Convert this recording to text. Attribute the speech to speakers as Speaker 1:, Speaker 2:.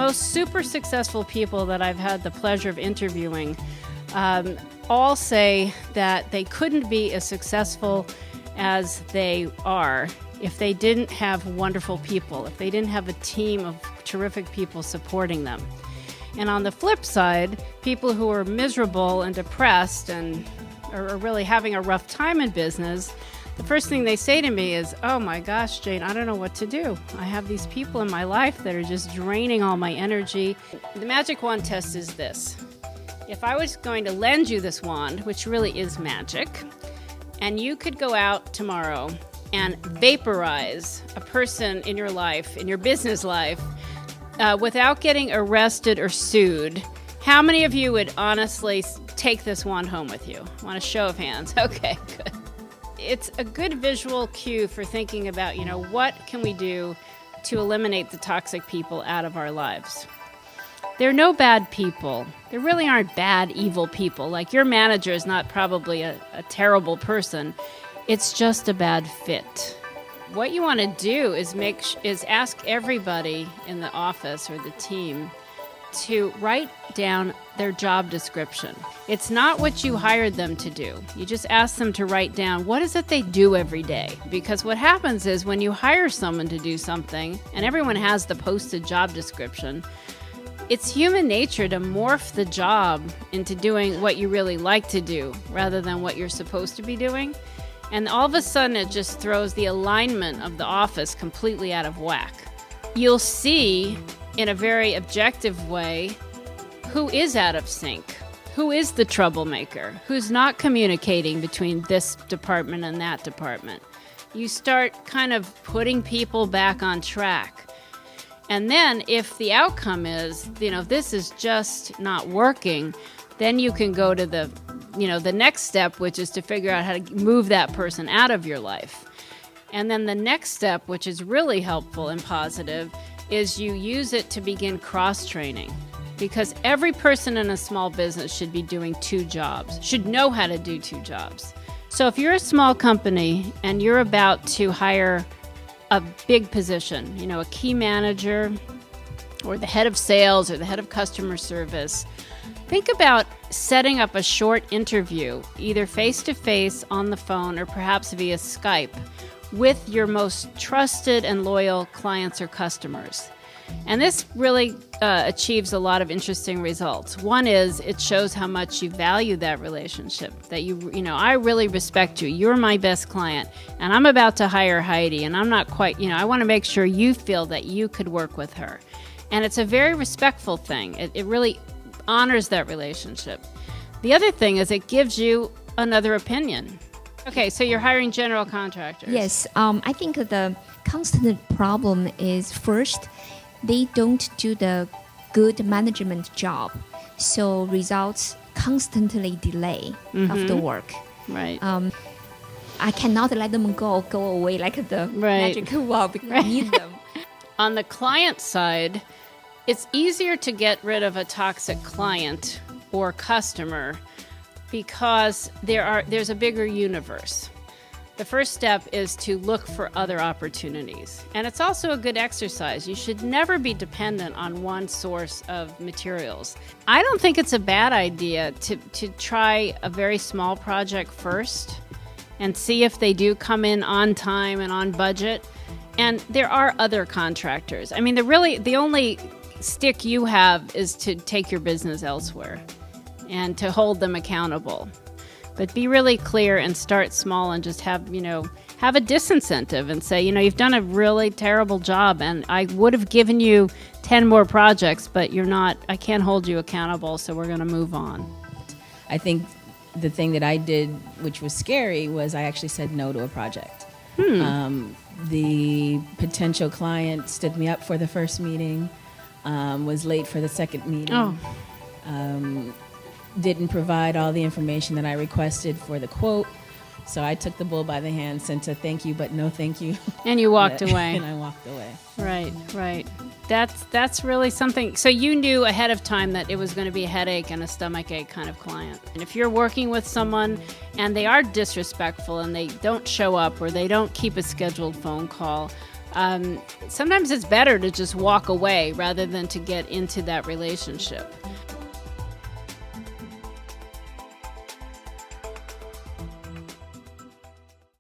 Speaker 1: most super successful people that I've had the pleasure of interviewing all say that they couldn't be as successful as they are if they didn't have wonderful people, if they didn't have a team of terrific people supporting them. And on the flip side, people who are miserable and depressed and are really having a rough time in business, the first thing they say to me is, oh my gosh, Jane, I don't know what to do. I have these people in my life that are just draining all my energy. The magic wand test is this. If I was going to lend you this wand, which really is magic, and you could go out tomorrow and vaporize a person in your life, in your business life, without getting arrested or sued, how many of you would honestly take this wand home with you? I want a show of hands. Okay, good. It's a good visual cue for thinking about, what can we do to eliminate the toxic people out of our lives? There are no bad people. There really aren't bad, evil people. Like your manager is not probably a terrible person. It's just a bad fit. What you want to do is ask everybody in the office or the team to write down their job description. It's not what you hired them to do. You just ask them to write down what is it they do every day. Because what happens is when you hire someone to do something, and everyone has the posted job description, it's human nature to morph the job into doing what you really like to do rather than what you're supposed to be doing. And all of a sudden, it just throws the alignment of the office completely out of whack. You'll see, in a very objective way, who is out of sync, who is the troublemaker, who's not communicating between this department and that department. You start kind of putting people back on track. And then if the outcome is, this is just not working, then you can go to the next step, which is to figure out how to move that person out of your life. And then the next step, which is really helpful and positive, is you use it to begin cross-training. Because every person in a small business should be doing 2 jobs, should know how to do 2 jobs. So if you're a small company and you're about to hire a big position, a key manager or the head of sales or the head of customer service, think about setting up a short interview, either face-to-face on the phone or perhaps via Skype, with your most trusted and loyal clients or customers. And this really achieves a lot of interesting results. One is it shows how much you value that relationship, that I really respect you. You're my best client, and I'm about to hire Heidi, and I'm not quite, I want to make sure you feel that you could work with her. And it's a very respectful thing. It really honors that relationship. The other thing is it gives you another opinion. Okay, so you're hiring general contractors.
Speaker 2: Yes, I think the constant problem is first, they don't do the good management job, so results constantly delay of the work.
Speaker 1: Right.
Speaker 2: I cannot let them go away like the magic wall because I need them.
Speaker 1: On the client side, it's easier to get rid of a toxic client or customer because there's a bigger universe. The first step is to look for other opportunities. And it's also a good exercise. You should never be dependent on one source of materials. I don't think it's a bad idea to try a very small project first and see if they do come in on time and on budget. And there are other contractors. I mean, the only stick you have is to take your business elsewhere and to hold them accountable. But be really clear and start small and just have a disincentive and say, you've done a really terrible job and I would have given you 10 more projects, but I can't hold you accountable, so we're going to move on.
Speaker 3: I think the thing that I did, which was scary, was I actually said no to a project. The potential client stood me up for the first meeting, was late for the second meeting. Didn't provide all the information that I requested for the quote. So I took the bull by the hand, sent a thank you, but no thank you.
Speaker 1: And you walked away.
Speaker 3: And I walked away.
Speaker 1: Right. That's really something. So you knew ahead of time that it was going to be a headache and a stomachache kind of client. And if you're working with someone and they are disrespectful and they don't show up or they don't keep a scheduled phone call, sometimes it's better to just walk away rather than to get into that relationship.